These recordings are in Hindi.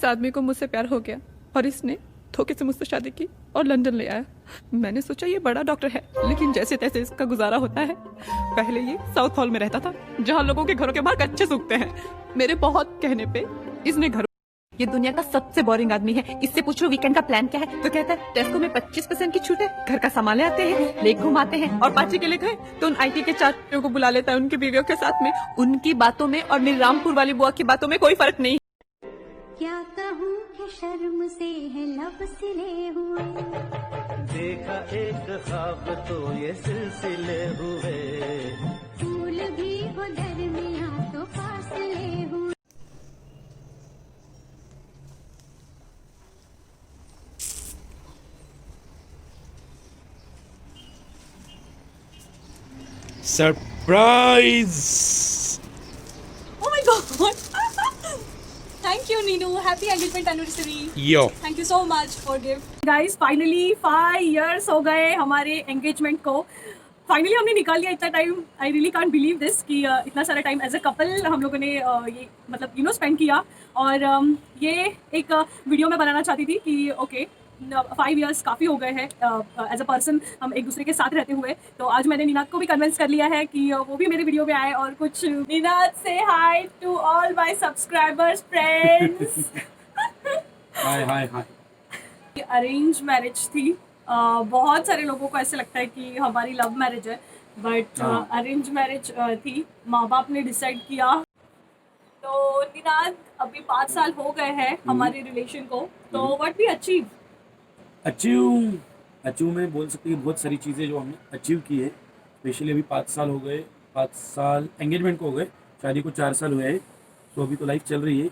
आदमी को मुझसे प्यार हो गया और इसने धोखे से मुझसे शादी की और लंदन ले आया। मैंने सोचा ये बड़ा डॉक्टर है, लेकिन जैसे तैसे इसका गुजारा होता है। पहले ये साउथ हॉल में रहता था, जहाँ लोगों के घरों के बाहर कच्चे सूखते हैं। मेरे बहुत कहने पे इसने घर ये दुनिया का सबसे बोरिंग आदमी है। इससे पूछो वीकेंड का प्लान क्या है, तो कहता है टेस्को में 25% की छूट है, घर का सामान ले आते हैं, लेक घुमाते हैं, और पार्टी के लिए गए तो उन आईटी के चार को बुला लेता है उनकी बीवियों के साथ में। उनकी बातों में और मेरी रामपुर वाली बुआ की बातों में कोई फर्क नहीं। क्या कहूँ कि शर्म से है लब सिले हुए, देखा एक ख्वाब तो ये सिलसिले हुए, फूल भी हो दरमियाँ तो फासले हुए। Surprise! Oh my god! Thank you, Ninu. Happy engagement anniversary. Yo Thank you so much for gift. Guys, finally 5 years हो गए हमारे engagement को. फाइनली हमने निकाल लिया इतना time. I really can't believe this कि इतना सारा टाइम एज अ कपल हम लोगों ने ये मतलब स्पेंड किया. और ये एक वीडियो में बनाना चाहती थी कि ओके 5 years काफ़ी हो गए हैं एज अ पर्सन हम एक दूसरे के साथ रहते हुए. तो आज मैंने निनाद को भी कन्विंस कर लिया है कि वो भी मेरे वीडियो में आए और कुछ. निनाद से hi to all my subscribers friends. Hi hi hi. Arrange marriage थी. बहुत सारे लोगों को ऐसे लगता है कि हमारी लव मैरिज है, बट अरेंज मैरिज थी. माँ बाप ने डिसाइड किया. तो निनाद अभी 5 साल हो गए हैं हमारे रिलेशन को. तो व्हाट वी अचीव अचीव में बोल सकते हैं कि बहुत सारी चीज़ें जो हमने अचीव की है. स्पेशली अभी 5 साल हो गए. 5 साल एंगेजमेंट को हो गए, शादी को 4 साल हुए हैं. तो अभी तो लाइफ चल रही है,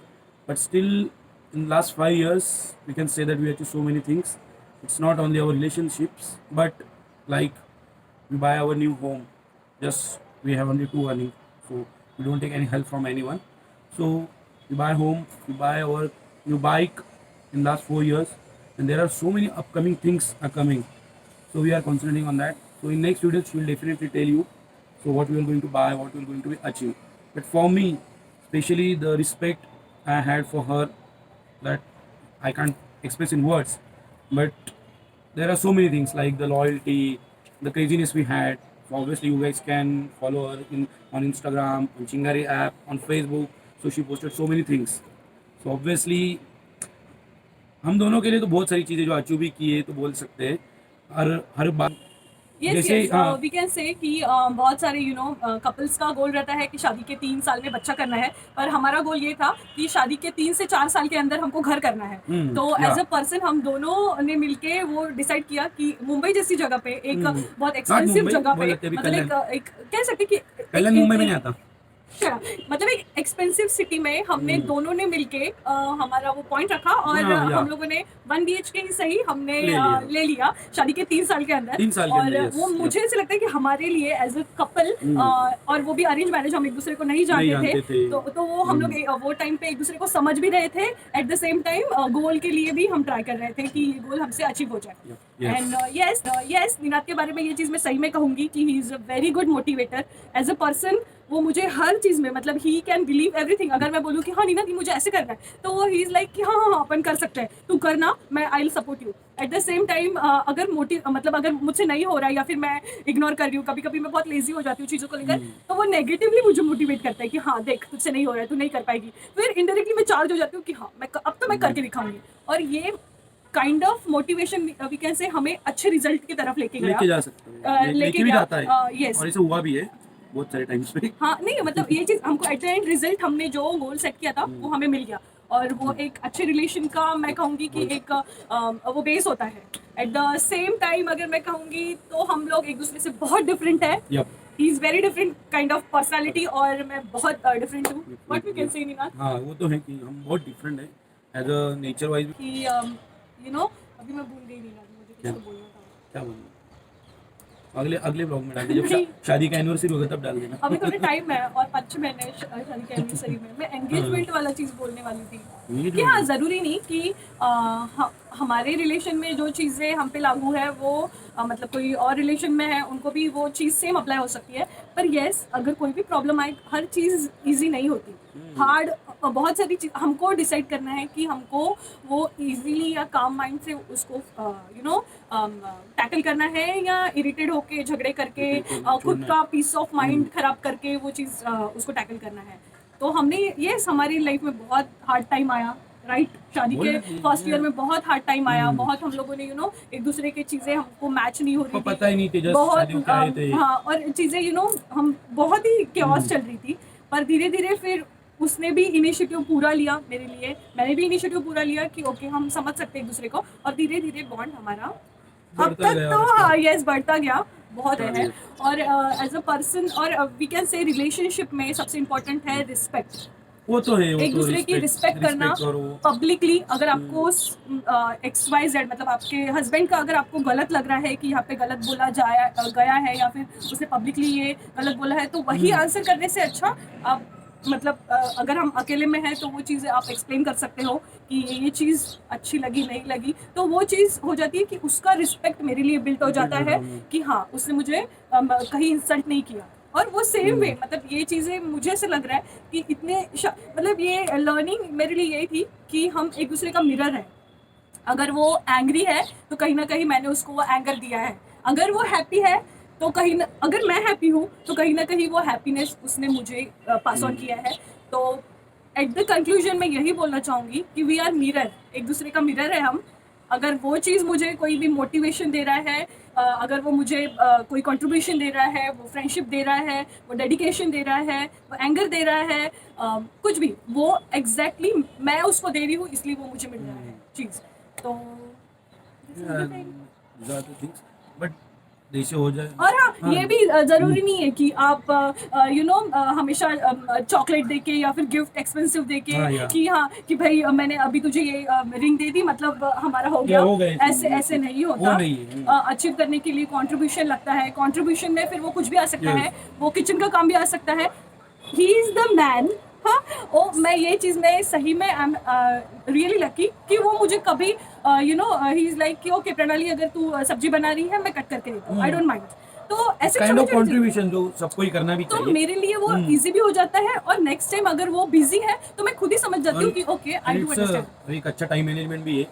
but still in last 5 years we can say that we achieve so many things. It's not only our relationships, but like we buy our new home. Just we have only 2 earning, so we don't take any help from anyone. So we buy home, we buy our new bike in last 4 years, and there are so many upcoming things are coming. So we are concentrating on that. So in next videos we will definitely tell you so what we are going to buy, what we are going to achieve. But for me, especially the respect I had for her, that I can't express in words. But there are so many things like the loyalty, the craziness we had. So obviously you guys can follow her on Instagram, on Chingari app, on Facebook. So she posted so many things. So obviously हम दोनों के लिए तो बहुत सारी चीज़ें जो अचीव भी की है तो बोल सकते हैं. हर बात जैसे वी कैन से कि बहुत सारे कपल्स का गोल रहता है कि शादी के 3 साल में बच्चा करना है. पर हमारा गोल ये था कि शादी के 3 से 4 साल के अंदर हमको घर करना है. तो एज अ पर्सन हम दोनों ने मिलके वो डिसाइड किया कि मुंबई जैसी जगह पे एक बहुत एक्सपेंसिव जगह पे मतलब एक कह सकते कि कल्याण मुंबई में नहीं आता. मतलब एक एक्सपेंसिव सिटी में हमने दोनों ने मिलके हमारा वो पॉइंट रखा और हम लोगों ने 1 BHK ही सही हमने ले लिया शादी के 3 साल के अंदर. और वो मुझे ऐसे लगता है कि हमारे लिए एज अ कपल और वो भी अरेंज मैरिज, हम एक दूसरे को नहीं जानते थे. तो वो हम लोग वो टाइम पे एक दूसरे को समझ भी रहे थे. At the same time goal के लिए भी हम ट्राई कर रहे थे कि गोल हमसे अचीव हो जाए. एंड यस निनाद के बारे में ये चीज़ मैं सही में कहूँगी कि he is a very good motivator as a person. वो मुझे हर चीज़ में मतलब ही कैन बिलीव एवरीथिंग. अगर मैं बोलूँ कि हाँ निनाद मुझे ऐसे करना है तो वो ही इज़ लाइक कि हाँ हाँ अपन कर सकते हैं, तू करना, मैं I will support you. At the same time अगर अगर मुझसे नहीं हो रहा है या फिर मैं इग्नोर कर रही हूँ, कभी कभी मैं बहुत लेजी हो जाती हूँ चीज़ों को लेकर, तो वो नेगेटिवली मुझे मोटिवेट करता है कि हाँ देख तुझसे नहीं हो रहा है, तू नहीं कर पाएगी. फिर इनडायरेक्टली मैं चार्ज हो जाती हूँ कि हाँ अब तो मैं करके दिखाऊंगी. और ये kind of motivation we can say हमें अच्छे रिजल्ट की तरफ लेके जा सकते हैं, लेके भी जाता है. यस और ऐसा हुआ भी है बहुत सारे टाइम्स पे. हाँ नहीं मतलब ये चीज़ हमको एट द एंड रिजल्ट हमने जो गोल सेट किया था वो हमें मिल गया. और वो एक अच्छे रिलेशन का मैं कहूँगी कि एक वो बेस होता है. एट द सेम टाइम अगर मैं कहूँगी तो हम लोग एक दूसरे से बहुत डिफरेंट है. He is very different kind of personality और मैं बहुत डिफरेंट हूँ. व्हाट वी कैन से निनाद. हाँ वो तो है कि हम बहुत डिफरेंट है एज अ नेचर वाइज. कि अभी मैं भूल गई निनाद, मुझे कुछ तो बोलना था. क्या बोलना अगले ब्लॉग में डाल दीजिए. जब शादी का एनिवर्सरी होगा तब डाल देना. अभी थोड़ा टाइम है और 5 महीने शादी के एनिवर्सरी में. मैं एंगेजमेंट वाला चीज़ बोलने वाली थी कि हाँ ज़रूरी नहीं कि हमारे रिलेशन में जो चीज़ें हम पे लागू है वो मतलब कोई और रिलेशन में है उनको भी वो चीज़ सेम अप्लाई हो सकती है. पर येस अगर कोई भी प्रॉब्लम आए, हर चीज़ ईजी नहीं होती, हार्ड बहुत सारी चीज हमको डिसाइड करना है कि हमको वो इजीली या काम माइंड से उसको टैकल करना है या इरिटेट होके झगड़े करके खुद का पीस ऑफ माइंड खराब करके वो चीज़ उसको टैकल करना है। तो हमने ये हमारी लाइफ में बहुत हार्ड टाइम आया, राइट? शादी के फर्स्ट ईयर में बहुत हार्ड टाइम आया, बहुत हम लोगों ने एक दूसरे की चीजें हमको मैच नहीं हो रही थी, पता ही नहीं थी बहुत हाँ, और चीजें हम बहुत ही क्योस चल रही थी। पर धीरे धीरे फिर उसने भी इनिशिएटिव पूरा लिया मेरे लिए, मैंने भी इनिशिएटिव पूरा लिया कि ओके हम समझ सकते हैं एक दूसरे को, और धीरे धीरे बॉन्ड हमारा अब तक तो हाँ यस बढ़ता गया, बहुत है। और एज अ पर्सन और वी कैन से रिलेशनशिप में सबसे इम्पोर्टेंट है रिस्पेक्ट। वो तो है, एक दूसरे की रिस्पेक्ट करना पब्लिकली। अगर आपको XYZ मतलब आपके हस्बैंड का अगर आपको गलत लग रहा है कि यहाँ पे गलत बोला गया है या फिर उसने पब्लिकली ये गलत बोला है, तो वही आंसर करने से अच्छा आप मतलब अगर हम अकेले में हैं तो वो चीज़ें आप एक्सप्लेन कर सकते हो कि ये चीज़ अच्छी लगी नहीं लगी, तो वो चीज़ हो जाती है कि उसका रिस्पेक्ट मेरे लिए बिल्ट हो जाता है कि हाँ उसने मुझे कहीं इंसल्ट नहीं किया। और वो सेम वे मतलब ये चीज़ें मुझे ऐसे लग रहा है कि इतने मतलब ये लर्निंग मेरे लिए यही थी कि हम एक दूसरे का मिरर है। अगर वो एंग्री है तो कहीं ना कहीं मैंने उसको वो एंगर दिया है, अगर वो हैप्पी है तो कहीं ना, अगर मैं हैप्पी हूँ तो कहीं ना कहीं वो हैप्पीनेस उसने मुझे पास ऑन किया है। तो एट द कंक्लूजन मैं यही बोलना चाहूँगी कि वी आर मिरर, एक दूसरे का मिरर है हम। अगर वो चीज़ मुझे कोई भी मोटिवेशन दे रहा है, अगर वो मुझे कोई कंट्रीब्यूशन दे रहा है, वो फ्रेंडशिप दे रहा है, वो डेडिकेशन दे रहा है, वो एंगर दे रहा है, कुछ भी वो एग्जैक्टली मैं उसको दे रही हूँ इसलिए वो मुझे मिल रहा है चीज़। तो बट जैसे हो जाए। और हाँ ये भी जरूरी नहीं है कि आप हमेशा चॉकलेट देके या फिर गिफ्ट एक्सपेंसिव देके कि हाँ कि भाई मैंने अभी तुझे ये रिंग दे दी मतलब हमारा हो गया, ऐसे नहीं होता। अचीव करने के लिए कंट्रीब्यूशन लगता है, कंट्रीब्यूशन में फिर वो कुछ भी आ सकता है, वो किचन का काम भी आ सकता है। He is the man. हाँ ओ मैं ये चीज़ में सही में आई एम रियली लकी कि वो मुझे कभी ही इज लाइक कि ओके प्रणाली अगर तू सब्जी बना रही है मैं कट करके देता हूँ, आई डोंट माइंड। तो ऐसे काइंड ऑफ कंट्रीब्यूशन जो सबको ही करना भी चाहिए, तो मेरे लिए वो इजी भी हो जाता है। और नेक्स्ट टाइम अगर वो बिजी है तो मैं खुद ही समझ जाती हूँ कि ओके आई डू अंडरस्टैंड। एक अच्छा टाइम मैनेजमेंट भी है,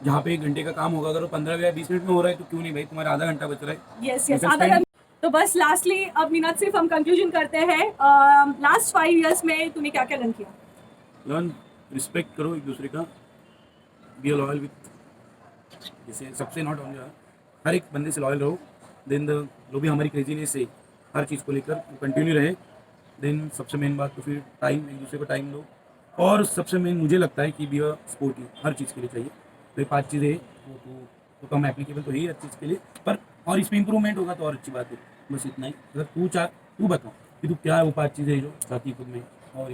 जहाँ पे 1 घंटे का काम होगा अगर वो 15 या 20 मिनट में हो रहा है तो क्यों नहीं भाई, तुम्हारा आधा घंटा बच रहा है। यस आधा घंटा। तो बस लास्टली अब मीनाज सिर्फ हम कंक्लूजन करते हैं, लास्ट 5 इयर्स में तूने क्या क्या लर्न किया? लर्न रिस्पेक्ट करो एक दूसरे का, बी लॉयल विथ, जैसे सबसे नॉट ओनली हर एक बंदे से लॉयल रहो। देन जो भी हमारी क्रेजीनेस है हर चीज़ को लेकर कंटिन्यू रहे। देन सबसे मेन बात तो फिर टाइम, एक दूसरे को टाइम दो। और सबसे मेन मुझे लगता है कि बी अ स्पोर्टिव, हर चीज़ के लिए चाहिए। तो ये 5 चीज़ें वो तो कम एप्लीकेबल तो है हर चीज़ के लिए, पर और इसमें इंप्रूवमेंट होगा तो और अच्छी बात है। बस इतना ही। अगर तू बता कि तू क्या है वो 5 चीज़ें जो चाहती खुद में और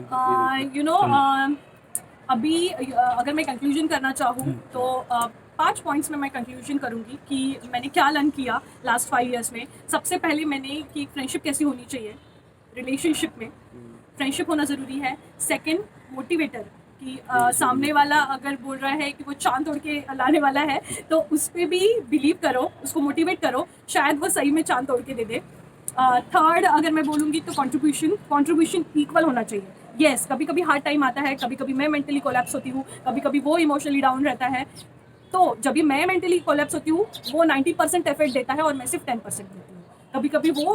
अभी अगर मैं कंक्लूजन करना चाहूँ तो 5 पॉइंट्स में मैं कंक्लूजन करूँगी कि मैंने क्या लर्न किया लास्ट 5 इयर्स में। सबसे पहले मैंने कि फ्रेंडशिप कैसी होनी चाहिए, रिलेशनशिप में फ्रेंडशिप होना ज़रूरी है। सेकंड मोटिवेटर, कि सामने वाला अगर बोल रहा है कि वो चांद तोड़ के लाने वाला है तो उस पर भी बिलीव करो, उसको मोटिवेट करो, शायद वो सही में चांद तोड़ के दे दे। थर्ड अगर मैं बोलूँगी तो कंट्रीब्यूशन इक्वल होना चाहिए। यस कभी कभी हार्ड टाइम आता है, कभी कभी मैं मेंटली कोलैप्स होती हूँ, कभी कभी वो इमोशनली डाउन रहता है, तो जब भी मैं मेंटली कोलैप्स होती हूँ वो 90% एफर्ट देता है और मैं सिर्फ 10% देती हूँ। कभी कभी वो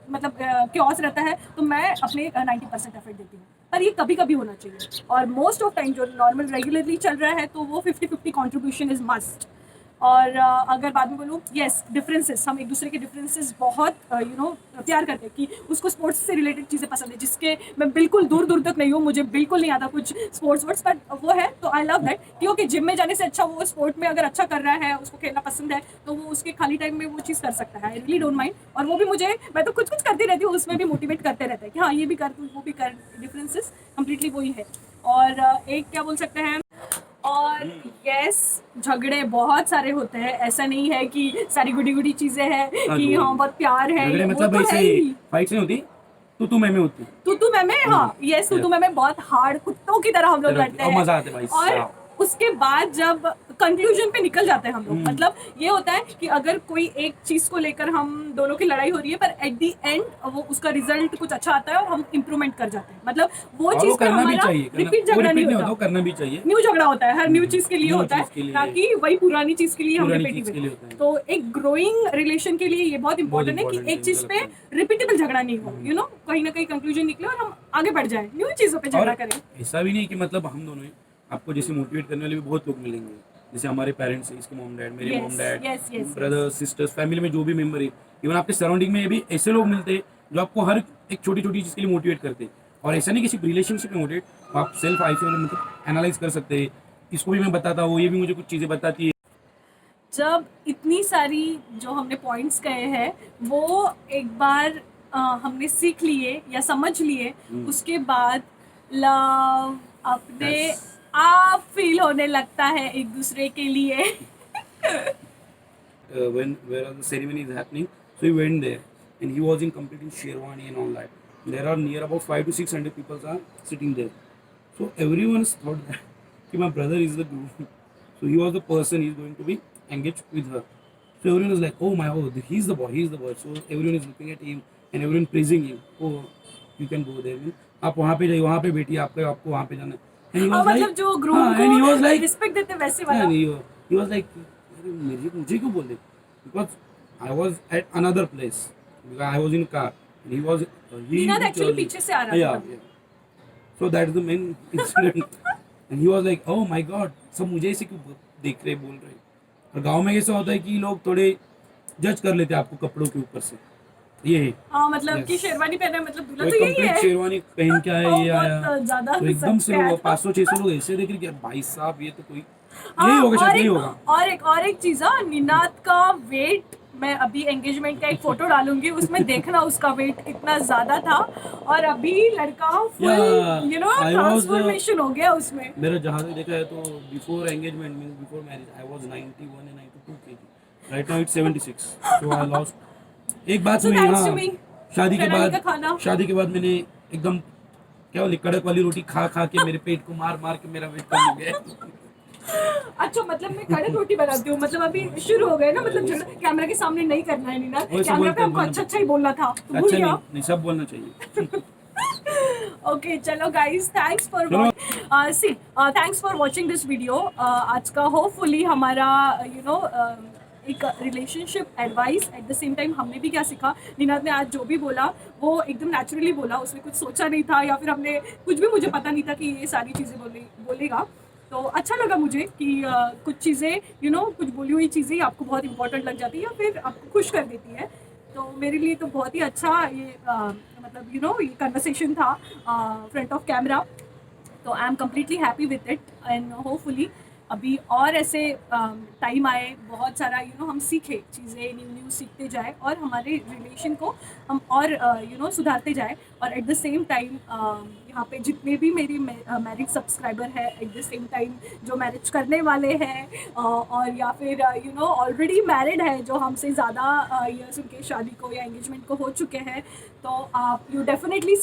मतलब क्योस रहता है तो मैं अपने 90% एफर्ट देती हूँ, पर ये कभी कभी होना चाहिए। और मोस्ट ऑफ टाइम जो नॉर्मल रेगुलरली चल रहा है तो वो 50-50 कंट्रीब्यूशन इज मस्ट। और अगर बाद में बोलूँ यस डिफरेंसेस, हम एक दूसरे के डिफरेंसेस बहुत प्यार करते हैं कि उसको स्पोर्ट्स से रिलेटेड चीज़ें पसंद है जिसके मैं बिल्कुल दूर दूर तक नहीं हूँ, मुझे बिल्कुल नहीं आता कुछ स्पोर्ट्स बट वो है तो आई लव दैट कि ओके जिम में जाने से अच्छा वो स्पोर्ट में अगर अच्छा कर रहा है, उसको खेलना पसंद है तो वो उसके खाली टाइम में वो चीज़ कर सकता है। I really don't mind. और वो भी मुझे, मैं तो कुछ करती रहती हूँ उसमें भी मोटिवेट करते रहते हैं कि हाँ ये भी कर तू वो भी कर। डिफरेंसेस कम्प्लीटली वही है। और एक क्या बोल सकते हैं, और यस झगड़े बहुत सारे होते हैं, ऐसा नहीं है कि सारी गुडी चीजें हैं कि हाँ बहुत प्यार है, मतलब ऐसे फाइट नहीं होती, तू मैं होती, तू मैं हाँ यस तू मैं बहुत हार्ड कुत्तों की तरह हम लोग लड़ते हैं। मजा आता है भाई। और उसके बाद जब कंक्लूजन पे निकल जाते हैं हम लोग, मतलब ये होता है कि अगर कोई एक चीज को लेकर हम दोनों की लड़ाई हो रही है, पर एट द एंड वो उसका रिजल्ट कुछ अच्छा आता है और हम इम्प्रूवमेंट कर जाते हैं, मतलब वो और चीज वो पे करना भी हमारा चाहिए, रिपीट झगड़ा नहीं होता, करना भी चाहिए। न्यू झगड़ा होता है, हर न्यू चीज के लिए न्यू होता चीज के है, लिए। ताकि वही पुरानी चीज के लिए हम पुरानी चीज के लिए रिपीट होता है। तो एक ग्रोइंग रिलेशन के लिए ये बहुत इंपॉर्टेंट है कि important एक है, चीज मुझे पे लगता रिपीटेबल झगड़ा नहीं हो, यू नो, कहीं ना कहीं कंक्लूजन निकले और हम आगे बढ़ जाए, न्यू चीजों पे झगड़ा और करें। ऐसा भी नहीं कि मतलब हम दोनों ही, आपको जैसे मोटिवेट करने वाले भी बहुत लोग मिलेंगे, जैसे हमारे पेरेंट्स हैं, इसके मॉम डैड, मेरे Yes, mom dad, yes, yes, brothers sisters, family में जो भी मेंबर है, इवन आपके सराउंडिंग में भी ऐसे लोग मिलते हैं जो आपको हर एक छोटी छोटी चीज़ के लिए मोटिवेट करते हैं। और ऐसा नहीं कि सिर्फ रिलेशनशिप में मोटिवेट, आप सेल्फ आइसोलेट मतलब एनालाइज कर सकते हैं, इसको भी मैं बताता हूँ, ये भी मुझे कुछ चीज़ें बताती है। जब इतनी सारी जो हमने पॉइंट्स कहे हैं वो एक बार हमने सीख लिए या समझ लिए, उसके बाद लव अपने Yes. आप फील होने लगता है एक दूसरे के लिए। When where the ceremony is happening, so he went there and he was in complete in sherwani and all that. There are near about 500 to 600 people are sitting there. So everyone thought that कि my brother is the groom. So he was the person, he is going to be engaged with her. So everyone was like, oh my, oh, he's the boy, he's the boy. So everyone is looking at him and everyone praising him. Oh, you can go there. आप वहाँ पे जाइए, वहाँ पे बैठिए, आपको वहाँ पे जाना है. And he was मतलब like, जो ग्रूम हाँ, and he was को like, रिस्पेक्ट देते वैसे वाला। and he was like, अरे मुझे क्यों बोल दे? Because I was at another place. Because I was in car. And he was. Ninad actually पीछे से आ रहा था। Yeah. So that's the main incident. And he was like, oh my God, सब मुझे ऐसे क्यों देख रहे, बोल रहे. और गांव में ऐसा होता है कि लोग थोड़े जज कर लेते हैं आपको कपड़ों के ऊपर से. ये है. हाँ, मतलब Yes. कि शेरवानी पहना है, मतलब दूल्हा तो तो यही कंप्लीट है। शेरवानी पहन के आया, ये बहुत आया. ज्यादा तो एकदम से सच है। 500-600 लोग ऐसे देख रहे कि भाई साहब ये तो कोई हाँ, यही होगा, शायद और यही एक- होगा. और एक चीज, निनाद का वेट, मैं अभी एंगेजमेंट का एक फोटो डालूंगी, उसमें देखना उसका वेट कितना ज्यादा था, और अभी लड़का full Yeah, you know I was, transformation हो गया उसमें। मेरा जहाँ तक देखा है तो before engagement means before marriage I was 91 and 92 kg. Right now it's 76. So I lost. एक बात So हुई, thanks to हाँ, me. शादी का खाना। के बाद मैंने एकदम क्या बोले कड़क वाली रोटी खा खा के मेरे पेट को मार मार के मेरा वेट कम हो गया. अच्छा, मतलब मैं कड़क रोटी बनाती हूँ, मतलब अभी शुरू हो गए ना, मतलब झगड़ा कैमरा के सामने नहीं करना है निनाद, वैसे कैमरा बोलते पे हमको हैं, अच्छा अच्छा ही बोलना था, तो भूल अच्छा गया। नहीं सब बोलना चाहिए. ओके, चलो guys, thanks for thanks for watching this video. आज का होपफुली हमारा यू नो एक relationship advice, at the same time हमने भी क्या सीखा, निनाद ने आज जो भी बोला वो एकदम नेचुरली बोला, उसमें कुछ सोचा नहीं था, या फिर हमने कुछ भी, मुझे पता नहीं था कि ये सारी चीज़ें बोलेगा। तो अच्छा लगा मुझे कि कुछ चीज़ें यू नो कुछ बोली हुई चीज़ें आपको बहुत इंपॉर्टेंट लग जाती है या फिर आपको खुश कर देती है। तो मेरे लिए तो बहुत ही अच्छा ये मतलब यू नो ये कन्वर्सेशन था फ्रंट ऑफ कैमरा। तो I am completely happy with it, and hopefully अभी और ऐसे टाइम आए, बहुत सारा यू नो हम सीखे चीज़ें, न्यू सीखते जाए और हमारे रिलेशन को हम और यू नो सुधारते जाए। और एट द सेम टाइम यहाँ पे जितने भी मेरे मैरिड सब्सक्राइबर हैं, एट द सेम टाइम जो मैरिज करने वाले हैं और या फिर यू नो ऑलरेडी मैरिड है, जो हमसे ज़्यादा ईयर्स उनके शादी को या एंगेजमेंट को हो चुके हैं, तो आप you definitely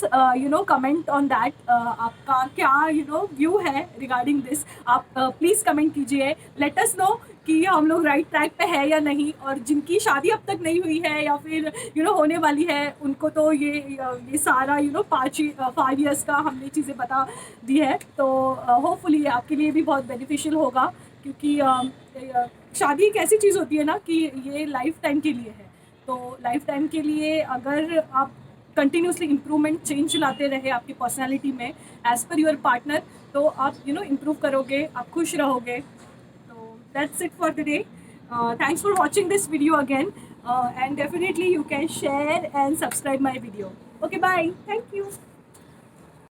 you know comment on that, आपका क्या यू नो व्यू है रिगार्डिंग दिस। आप प्लीज़ कमेंट कीजिए, लेट अस नो कि हम लोग राइट ट्रैक पे है या नहीं, और जिनकी शादी अब तक नहीं हुई है या फिर यू नो होने वाली है, उनको तो ये सारा यू नो 5 ईयर्स का हमने चीज़ें बता दी है। तो होपफुली आपके लिए भी बहुत बेनिफिशियल होगा, क्योंकि शादी एक ऐसी चीज़ होती है ना कि ये लाइफ टाइम के लिए है। तो लाइफ टाइम के लिए अगर आप कंटिन्यूसली इम्प्रूवमेंट चेंज लाते रहे आपकी पर्सनैलिटी में एज़ पर योर पार्टनर, तो आप यू नो इम्प्रूव करोगे, आप खुश रहोगे। That's it for today. Thanks for watching this video again, and definitely you can share and subscribe my video. Okay, bye. Thank you.